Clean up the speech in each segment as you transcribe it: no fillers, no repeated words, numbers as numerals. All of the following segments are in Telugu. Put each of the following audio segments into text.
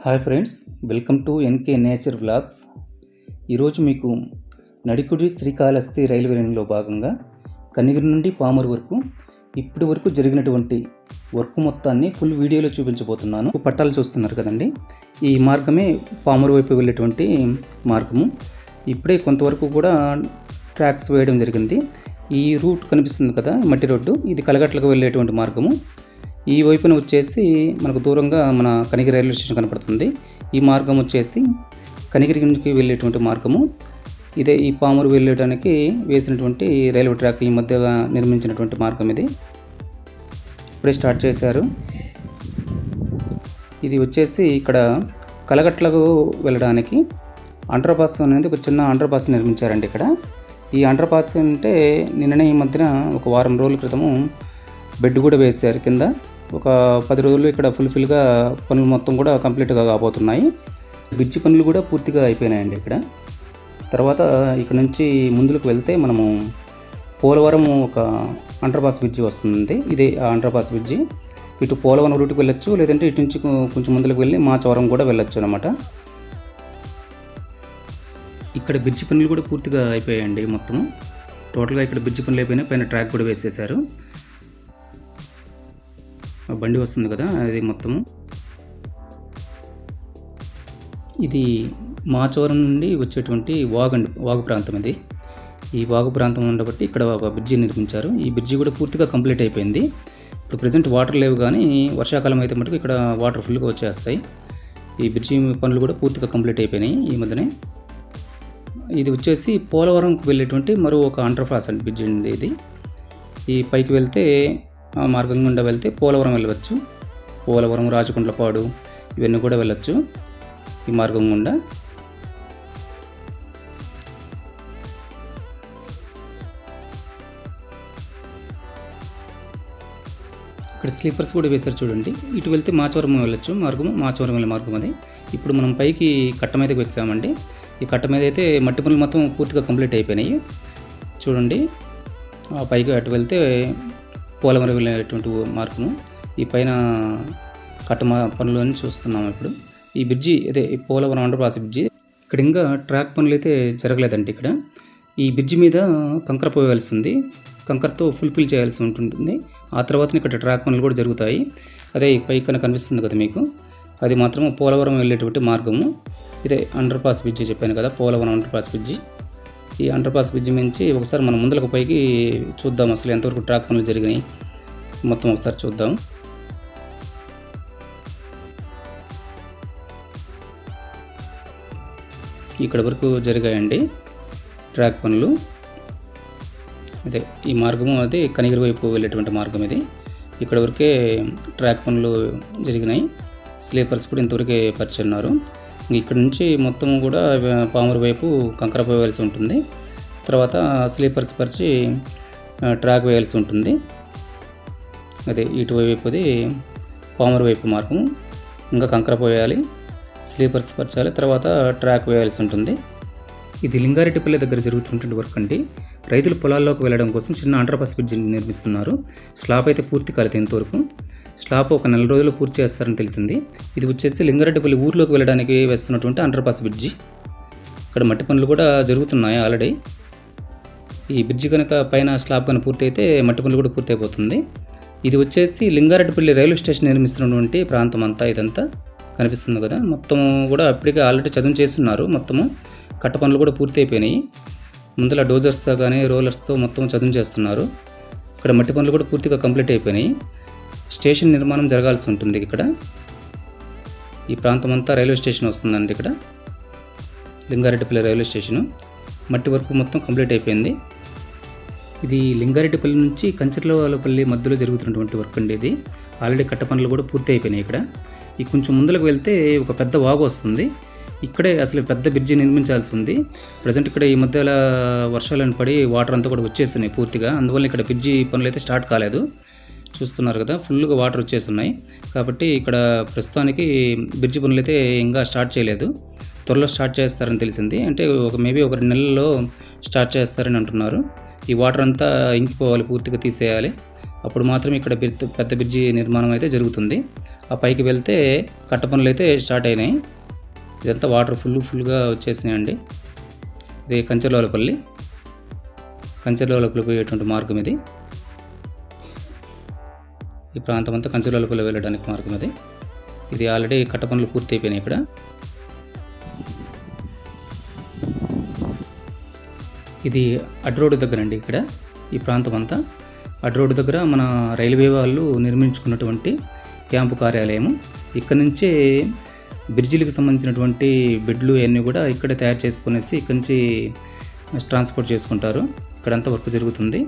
Hi friends, welcome to NK nature vlogs. ఈరోజు మీకు నడికుడి శ్రీకాళహస్తి రైల్వే లైన్లో భాగంగా కనిగిరి నుండి పామూరు వరకు ఇప్పటి వరకు జరిగినటువంటి వర్క్ మొత్తాన్ని ఫుల్ వీడియోలో చూపించబోతున్నాను. పట్టాలు చూస్తున్నారు కదండి, ఈ మార్గమే పామూరు వైపు వెళ్ళేటువంటి మార్గము. ఇప్పుడే కొంతవరకు కూడా ట్రాక్స్ వేయడం జరిగింది. ఈ రూట్ కనిపిస్తుంది కదా, మట్టి రోడ్డు, ఇది కలగట్లకు వెళ్ళేటువంటి మార్గము. ఈ వైపున వచ్చేసి మనకు దూరంగా మన కనిగిరి రైల్వే స్టేషన్ కనపడుతుంది. ఈ మార్గం వచ్చేసి కనిగిరి నుంచి వెళ్ళేటువంటి మార్గము. ఇదే ఈ పామూరు వెళ్ళడానికి వేసినటువంటి రైల్వే ట్రాక్, ఈ మధ్యగా నిర్మించినటువంటి మార్గం ఇది. ఇప్పుడే స్టార్ట్ చేశారు. ఇది వచ్చేసి ఇక్కడ కలగట్లకు వెళ్ళడానికి అండర్ పాస్ అనేది ఒక చిన్న అండర్ పాస్ నిర్మించారండి ఇక్కడ. ఈ అండర్ పాస్ అంటే నిన్ననే ఈ మధ్యన ఒక వారం రోజుల క్రితము బెడ్ కూడా వేశారు కింద. ఒక 10 రోజులు ఇక్కడ ఫుల్ఫిల్గా పనులు మొత్తం కూడా కంప్లీట్గా కాబోతున్నాయి. బ్రిడ్జి పనులు కూడా పూర్తిగా అయిపోయినాయండి ఇక్కడ. తర్వాత ఇక్కడ నుంచి ముందుకు వెళ్తే మనము పోలవరం ఒక అండర్ పాస్ బ్రిడ్జి వస్తుంది. ఇదే ఆ అండర్ పాస్ బ్రిడ్జి. ఇటు పోలవరం రూట్కి వెళ్ళొచ్చు, లేదంటే ఇటు నుంచి కొంచెం ముందుకు వెళ్ళి మాచవరం కూడా వెళ్ళొచ్చు అనమాట. ఇక్కడ బ్రిడ్జి పనులు కూడా పూర్తిగా అయిపోయాయండి మొత్తము. టోటల్గా ఇక్కడ బ్రిడ్జి పనులు అయిపోయినాయి. పైన ట్రాక్ కూడా వేసేసారు. బండి వస్తుంది కదా, అది మొత్తము. ఇది మాచవరం నుండి వచ్చేటువంటి వాగు ప్రాంతం ఇది. ఈ వాగు ప్రాంతం ఉండబట్టి ఇక్కడ ఒక బ్రిడ్జి నిర్మించారు. ఈ బ్రిడ్జి కూడా పూర్తిగా కంప్లీట్ అయిపోయింది. ఇప్పుడు ప్రజెంట్ వాటర్ లేవు, కానీ వర్షాకాలం అయితే మటుకు ఇక్కడ వాటర్ ఫుల్గా వచ్చేస్తాయి. ఈ బ్రిడ్జి పనులు కూడా పూర్తిగా కంప్లీట్ అయిపోయినాయి ఈ మధ్యనే. ఇది వచ్చేసి పోలవరంకు వెళ్ళేటువంటి మరో ఒక అండర్ పాస్ అండి బ్రిడ్జి అండి ఇది. ఈ పైకి వెళ్తే ఆ మార్గం గుండా వెళ్తే పోలవరం వెళ్ళవచ్చు. పోలవరం, రాజకుండ్లపాడు ఇవన్నీ కూడా వెళ్ళచ్చు ఈ మార్గం గుండా. ఇక్కడ స్లీపర్స్ కూడా వేశారు చూడండి. ఇటు వెళ్తే మాచవరం వెళ్ళచ్చు మాచవరం వెళ్ళే మార్గం అది. ఇప్పుడు మనం పైకి కట్ట మీదకి ఎక్కామండి. ఈ కట్ట మీద అయితే మట్టి పనులు మొత్తం పూర్తిగా కంప్లీట్ అయిపోయినాయి చూడండి. ఆ పైకి అటు వెళ్తే పోలవరం వెళ్ళేటువంటి మార్గము. ఈ పైన కట్ట పనులు అని చూస్తున్నాము ఇప్పుడు. ఈ బ్రిడ్జి అదే పోలవరం అండర్ పాస్ బ్రిడ్జి. ఇక్కడ ఇంకా ట్రాక్ పనులు అయితే జరగలేదండి ఇక్కడ. ఈ బ్రిడ్జి మీద కంకర పోయాల్సి ఉంది. కంకరతో ఫుల్ఫిల్ చేయాల్సి ఉంటుంది. ఆ తర్వాత ఇక్కడ ట్రాక్ పనులు కూడా జరుగుతాయి. అదే పైన కనిపిస్తుంది కదా మీకు, అది మాత్రం పోలవరం వెళ్ళేటువంటి మార్గము. ఇదే అండర్ పాస్ బ్రిడ్జి చెప్పాను కదా, పోలవరం అండర్ పాస్ బ్రిడ్జి. ఈ అండర్ పాస్ బ్రిడ్జి నుంచి ఒకసారి మనం ముందరకు పైకి చూద్దాం, అసలు ఎంతవరకు ట్రాక్ పనులు జరిగినాయి మొత్తం ఒకసారి చూద్దాం. ఇక్కడ వరకు జరిగాయండి ట్రాక్ పనులు. అదే ఈ మార్గము అదే కనిగిరి వైపు వెళ్ళేటువంటి మార్గం ఇది. ఇక్కడ వరకే ట్రాక్ పనులు జరిగినాయి. స్లీపర్స్ కూడా ఇంతవరకే పరిచున్నారు. ఇక్కడ నుంచి మొత్తం కూడా పామూరు వైపు కంకర పోయాల్సి ఉంటుంది. తర్వాత స్లీపర్స్ పరిచి ట్రాక్ వేయాల్సి ఉంటుంది. అదే ఇటువైపుది పామూరు వైపు మార్గం. ఇంకా కంకర పోయాలి, స్లీపర్స్ పరచాలి, తర్వాత ట్రాక్ వేయాల్సి ఉంటుంది. ఇది లింగారెడ్డిపల్లి దగ్గర జరుగుతున్నటువంటి వర్క్ అండి. రైతులు పొలాల్లోకి వెళ్ళడం కోసం చిన్న అండర్ పాస్ బ్రిడ్జి నిర్మిస్తున్నారు. స్లాబ్ అయితే పూర్తి కాలేదు ఇంతవరకు. స్లాబ్ ఒక 4 రోజుల్లో పూర్తి చేస్తారని తెలిసింది. ఇది వచ్చేసి లింగారెడ్డిపల్లి ఊర్లోకి వెళ్ళడానికి వేస్తున్నటువంటి అండర్ పాస్ బ్రిడ్జి. ఇక్కడ మట్టి పనులు కూడా జరుగుతున్నాయి ఆల్రెడీ. ఈ బ్రిడ్జి కనుక పైన స్లాబ్ కనుక పూర్తి అయితే మట్టి పనులు కూడా పూర్తి అయిపోతుంది. ఇది వచ్చేసి లింగారెడ్డిపల్లి రైల్వే స్టేషన్ నిర్మిస్తున్నటువంటి ప్రాంతం అంతా ఇదంతా కనిపిస్తుంది కదా. మొత్తం కూడా అప్పటికే ఆల్రెడీ చదును చేస్తున్నారు. మొత్తము కట్ట పనులు కూడా పూర్తి అయిపోయినాయి. ముందర డోజర్స్తో కానీ రోలర్స్తో మొత్తం చదును చేస్తున్నారు. ఇక్కడ మట్టి పనులు కూడా పూర్తిగా కంప్లీట్ అయిపోయినాయి. స్టేషన్ నిర్మాణం జరగాల్సి ఉంటుంది ఇక్కడ. ఈ ప్రాంతం అంతా రైల్వే స్టేషన్ వస్తుందండి ఇక్కడ, లింగారెడ్డిపల్లి రైల్వే స్టేషను. మట్టి వర్క్ మొత్తం కంప్లీట్ అయిపోయింది. ఇది లింగారెడ్డిపల్లి నుంచి కంచర్లపల్లి మధ్యలో జరుగుతున్నటువంటి వర్క్ అండి ఇది. ఆల్రెడీ కట్ట పనులు కూడా పూర్తి అయిపోయినాయి ఇక్కడ. ఈ కొంచెం ముందుకు వెళ్తే ఒక పెద్ద వాగు వస్తుంది. ఇక్కడే అసలు పెద్ద బ్రిడ్జి నిర్మించాల్సి ఉంది. ప్రజెంట్ ఇక్కడ ఈ మధ్యలో వర్షాలను పడి వాటర్ అంతా కూడా వచ్చేస్తున్నాయి పూర్తిగా. అందువల్ల ఇక్కడ బ్రిడ్జి పనులు అయితే స్టార్ట్ కాలేదు. చూస్తున్నారు కదా, ఫుల్గా వాటర్ వచ్చేస్తున్నాయి. కాబట్టి ఇక్కడ ప్రస్తుతానికి బ్రిడ్జి పనులు అయితే ఇంకా స్టార్ట్ చేయలేదు. త్వరలో స్టార్ట్ చేస్తారని తెలిసింది. అంటే మేబీ ఒక 2 నెలల్లో స్టార్ట్ చేస్తారని అంటున్నారు. ఈ వాటర్ అంతా ఇంకిపోవాలి, పూర్తిగా తీసేయాలి. అప్పుడు మాత్రం ఇక్కడ పెద్ద బ్రిడ్జి నిర్మాణం అయితే జరుగుతుంది. ఆ పైకి వెళ్తే కట్ట పనులు అయితే స్టార్ట్ అయినాయి. ఇదంతా వాటర్ ఫుల్గా వచ్చేసినాయండి. ఇది కంచెలవలపల్లి పోయేటువంటి మార్గం ఇది. ఈ ప్రాంతం అంతా కంచెలవలపల్లి వెళ్ళడానికి మార్గం ఇది. ఇది ఆల్రెడీ కట్ట పనులు పూర్తి అయిపోయినాయి. ఇక్కడ ఇది అడ్ రోడ్డు దగ్గర అండి. ఇక్కడ ఈ ప్రాంతం అంతా అడ్ రోడ్డు దగ్గర మన రైల్వే వాళ్ళు నిర్మించుకున్నటువంటి క్యాంపు కార్యాలయము. ఇక్కడ నుంచే బ్రిడ్జిలకు సంబంధించినటువంటి బెడ్లు అన్నీ కూడా ఇక్కడ తయారు చేసుకునేసి ఇక్కడ నుంచి ట్రాన్స్పోర్ట్ చేసుకుంటారు. ఇక్కడంతా వర్క్ జరుగుతుంది.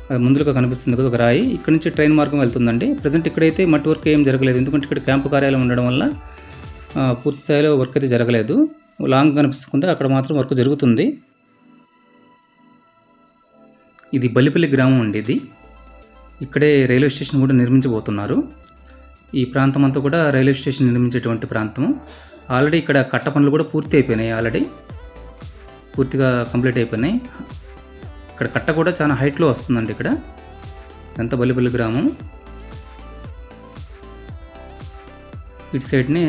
అది ముందుగా కనిపిస్తుంది కదా ఒక రాయి. ఇక్కడ నుంచి ట్రైన్ మార్గం వెళ్తుందండి. ప్రజెంట్ ఇక్కడైతే మట్టి వర్క్ ఏం జరగలేదు, ఎందుకంటే ఇక్కడ క్యాంపు కార్యాలయం ఉండడం వల్ల పూర్తి స్థాయిలో వర్క్ అయితే జరగలేదు. లాంగ్ కనిపిస్తుంది, అక్కడ మాత్రం వర్క్ జరుగుతుంది. ఇది బల్లిపల్లి గ్రామం అండి. ఇది ఇక్కడే రైల్వే స్టేషన్ కూడా నిర్మించబోతున్నారు. ఈ ప్రాంతం అంతా కూడా రైల్వే స్టేషన్ నిర్మించేటువంటి ప్రాంతం. ఆల్రెడీ ఇక్కడ కట్ట పనులు కూడా పూర్తి అయిపోయినాయి. ఆల్రెడీ పూర్తిగా కంప్లీట్ అయిపోయినాయి. ఇక్కడ కట్ట కూడా చాలా హైట్లో వస్తుందండి. ఇక్కడ ఇదంతా బల్లిపల్లి గ్రామం. ఇటు సైడ్ని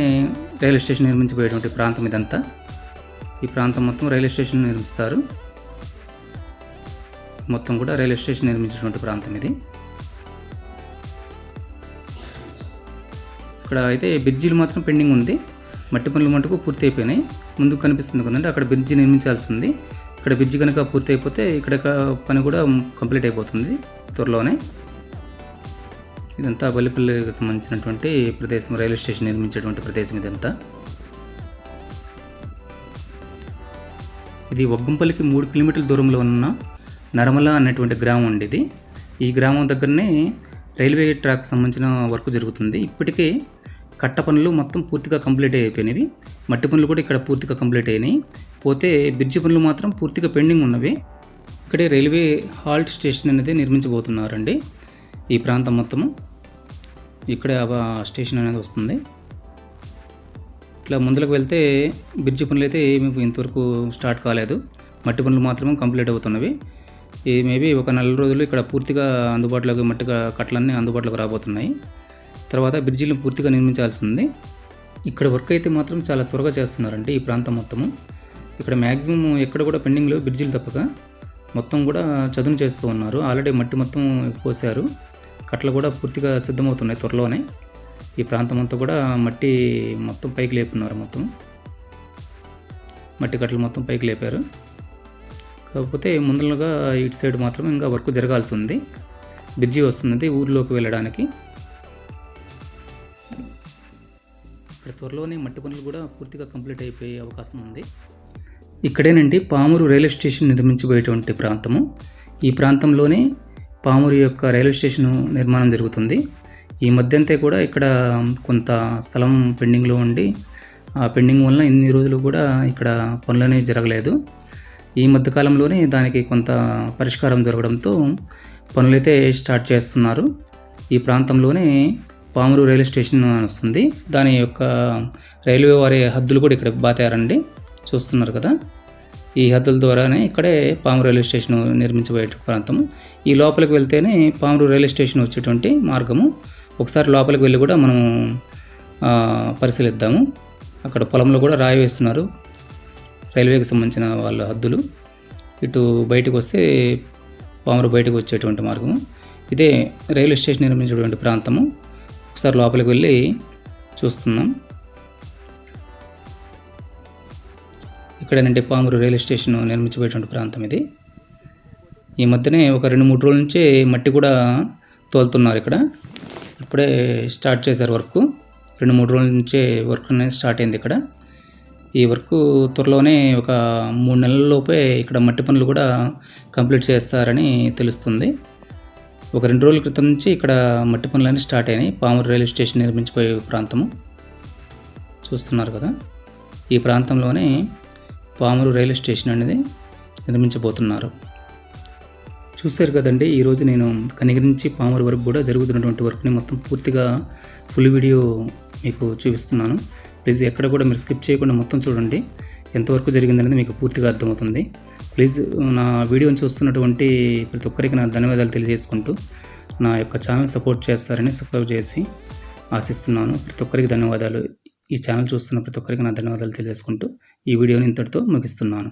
రైల్వే స్టేషన్ నిర్మించబోయేటువంటి ప్రాంతం ఇదంతా. ఈ ప్రాంతం మొత్తం రైల్వే స్టేషన్ నిర్మిస్తారు. మొత్తం కూడా రైల్వే స్టేషన్ నిర్మించినటువంటి ప్రాంతం ఇది. ఇక్కడ అయితే బ్రిడ్జిలు మాత్రం పెండింగ్ ఉంది. మట్టి పనులు మటుకు పూర్తి అయిపోయినాయి. ముందుకు కనిపిస్తుంది కదండి, అక్కడ బ్రిడ్జి నిర్మించాల్సి ఉంది. ఇక్కడ బ్రిడ్జి కనుక పూర్తి అయిపోతే ఇక్కడ పని కూడా కంప్లీట్ అయిపోతుంది త్వరలోనే. ఇదంతా బల్లిపల్లికి సంబంధించినటువంటి ప్రదేశం, రైల్వే స్టేషన్ నిర్మించేటువంటి ప్రదేశం ఇదంతా. ఇది వగ్గంపల్లికి 3 కిలోమీటర్ల దూరంలో ఉన్న నరమల అనేటువంటి గ్రామం అండి. ఇది ఈ గ్రామం దగ్గరనే రైల్వే ట్రాక్ సంబంధించిన వర్క్ జరుగుతుంది. ఇప్పటికే కట్ట పనులు మొత్తం పూర్తిగా కంప్లీట్ అయిపోయినవి. మట్టి పనులు కూడా ఇక్కడ పూర్తిగా కంప్లీట్ అయినాయి. పోతే బ్రిడ్జి పనులు మాత్రం పూర్తిగా పెండింగ్ ఉన్నవి. ఇక్కడే రైల్వే హాల్ట్ స్టేషన్ అనేది నిర్మించబోతున్నారండి. ఈ ప్రాంతం మొత్తము ఇక్కడే స్టేషన్ అనేది వస్తుంది. ఇట్లా ముందుకు వెళ్తే బ్రిడ్జి పనులు అయితే ఏమి ఇంతవరకు స్టార్ట్ కాలేదు. మట్టి పనులు మాత్రమే కంప్లీట్ అవుతున్నవి. ఇది మేబీ ఒక 4 రోజులు ఇక్కడ పూర్తిగా అందుబాటులోకి మట్టి కట్టలన్నీ అందుబాటులోకి రాబోతున్నాయి. తర్వాత బ్రిడ్జిలు పూర్తిగా నిర్మించాల్సి ఉంది. ఇక్కడ వర్క్ అయితే మాత్రం చాలా త్వరగా చేస్తున్నారండి ఈ ప్రాంతం మొత్తము. ఇక్కడ మ్యాక్సిమం ఎక్కడ కూడా పెండింగ్లో బ్రిడ్జిలు తప్పక మొత్తం కూడా చదును చేస్తూ ఉన్నారు. ఆల్రెడీ మట్టి మొత్తం పోసారు. కట్టలు కూడా పూర్తిగా సిద్ధమవుతున్నాయి త్వరలోనే. ఈ ప్రాంతం అంతా కూడా మట్టి మొత్తం పైకి లేపున్నారు. మొత్తం మట్టి కట్టలు మొత్తం పైకి లేపారు. కాకపోతే ముందుగా ఇటు సైడ్ మాత్రం ఇంకా వర్క్ జరగాల్సి ఉంది. బ్రిడ్జి వస్తుంది ఊర్లోకి వెళ్ళడానికి. ఇక్కడ త్వరలోనే మట్టి పనులు కూడా పూర్తిగా కంప్లీట్ అయిపోయే అవకాశం ఉంది. ఇక్కడేనండి పామూరు రైల్వే స్టేషన్ నిర్మించబోయేటువంటి ప్రాంతము. ఈ ప్రాంతంలోనే పామూరు యొక్క రైల్వే స్టేషన్ నిర్మాణం జరుగుతుంది. ఈ మధ్యంతా కూడా ఇక్కడ కొంత స్థలం పెండింగ్లో ఉండి ఆ పెండింగ్ వలన ఇన్ని రోజులు కూడా ఇక్కడ పనులు అనేవి జరగలేదు. ఈ మధ్యకాలంలోనే దానికి కొంత పరిష్కారం జరగడంతో పనులైతే స్టార్ట్ చేస్తున్నారు. ఈ ప్రాంతంలోనే పామూరు రైల్వే స్టేషన్ వస్తుంది. దాని యొక్క రైల్వే వారి హద్దులు కూడా ఇక్కడ బాతారండి, చూస్తున్నారు కదా. ఈ హద్దుల ద్వారానే ఇక్కడే పామూరు రైల్వే స్టేషన్ నిర్మించబోయే ప్రాంతము. ఈ లోపలికి వెళ్తేనే పామూరు రైల్వే స్టేషన్ వచ్చేటువంటి మార్గము. ఒకసారి లోపలికి వెళ్ళి కూడా మనం పరిశీలిద్దాము. అక్కడ పొలంలో కూడా రాయి వేస్తున్నారు, రైల్వేకి సంబంధించిన వాళ్ళ హద్దులు. ఇటు బయటకు వస్తే పామూరు బయటకు వచ్చేటువంటి మార్గము. ఇదే రైల్వే స్టేషన్ నిర్మించేటువంటి ప్రాంతము. ఒకసారి లోపలికి వెళ్ళి చూస్తున్నాం. ఇక్కడేనంటే పామూరు రైల్వే స్టేషన్ నిర్మించబోయేటువంటి ప్రాంతం ఇది. ఈ మధ్యనే ఒక 2-3 రోజుల నుంచే మట్టి కూడా తోలుతున్నారు. ఇక్కడ ఇప్పుడే స్టార్ట్ చేశారు వర్క్. 2-3 రోజుల నుంచే వర్క్ అనేది స్టార్ట్ అయింది ఇక్కడ. ఈ వర్క్ త్వరలోనే ఒక 3 నెలల్లోపే ఇక్కడ మట్టి పనులు కూడా కంప్లీట్ చేస్తారని తెలుస్తుంది. ఒక 2 రోజుల క్రితం నుంచి ఇక్కడ మట్టి పనులన్నీ స్టార్ట్ అయినాయి. పామూరు రైల్వే స్టేషన్ నిర్మించిపోయే ప్రాంతము చూస్తున్నారు కదా. ఈ ప్రాంతంలోనే పామూరు రైల్వే స్టేషన్ అనేది నిర్మించబోతున్నారు. చూశారు కదండి, ఈరోజు నేను కనిగిరి నుంచి పామూరు వరకు కూడా జరుగుతున్నటువంటి వర్క్ని మొత్తం పూర్తిగా ఫుల్ వీడియో మీకు చూపిస్తున్నాను. ప్లీజ్ ఎక్కడ కూడా మీరు స్కిప్ చేయకుండా మొత్తం చూడండి. ఎంతవరకు జరిగిందనేది మీకు పూర్తిగా అర్థమవుతుంది. ప్లీజ్ నా వీడియోని చూస్తున్నటువంటి ప్రతి ఒక్కరికి నా ధన్యవాదాలు తెలియజేసుకుంటూ నా యొక్క ఛానల్ సపోర్ట్ చేస్తారని సబ్స్క్రైబ్ చేసి ఆశిస్తున్నాను. ప్రతి ఒక్కరికి ధన్యవాదాలు. ఈ ఛానల్ చూస్తున్న ప్రతి ఒక్కరికి నా ధన్యవాదాలు తెలియజేసుకుంటూ ఈ వీడియోని ఇంతటితో ముగిస్తున్నాను.